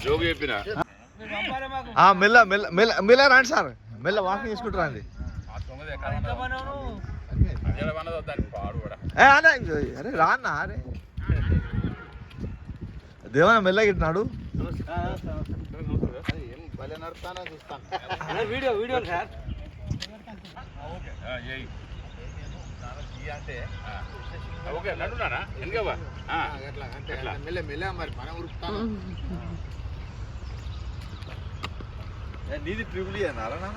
జోగు చెప్పిన మెల్ల మెల్ల మెల్ల మెల్ల రండి సార్ మెల్ల వాకింగ్ చేసుకుంటారా అండి అరే రాన్నా అరే దేవనా మెల్ల గిట్టినాడు వీడియో వీడియో సార్ అంటే ఓకే నడున్నానా ఎందుకవ్వా మెల్ల మెల్ల మరి మనం ఉరుకుతాం నీది ట్రిపుల్ అన్నారా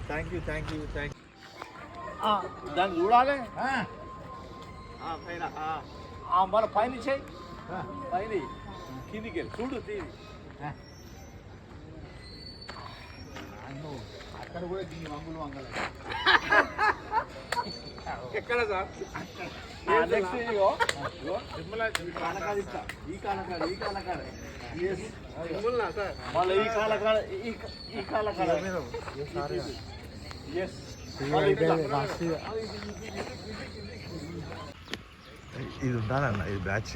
thank you thank you thank you దాన్ని చూడాలి పైన మన పైన చేయి పైన కిందికి వెళ్ళి చూడు తీది అక్కడ కూడా దీన్ని వంగులు వంగలు ఎక్కడ సార్ ఈ కాలకాడ మళ్ళీ ఈ కాలకాడ ఈ కాలకాడ ఇది ఉండాలన్న ఇది బ్యాచ్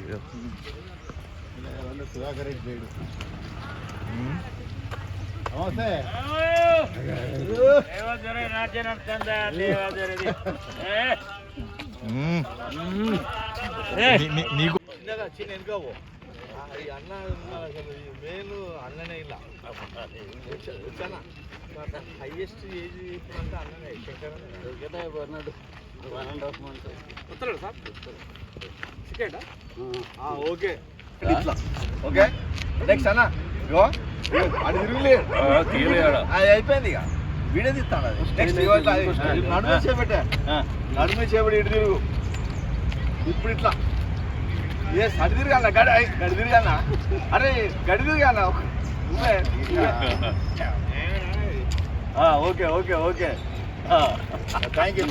సుధాకర్ రెడ్డి నమస్తే నీకు చిన్న వెనుకవో ఈ అన్న అసలు మెయిన్ అన్ననే ఇలా హైయెస్ట్ ఏజ్ అంటే అన్ననే శంకర్ అన్నాడు 1.5 months వస్తాడు సార్ చికెన్ ఓకే ఇట్లా ఓకే నెక్స్ట్ అన్న ఇగో అది తిరుగులేదు అది అయిపోయింది ఇక వీడియో తీస్తాను అది నెక్స్ట్ నడుమే చేపట్టే నడుమే చేపట్టి ఇటు తిరుగు ఇప్పుడు ఇట్లా ఏ అడి తిరగాల గడి తిరగాల అరే గడి తిరగాల okay okay okay thank you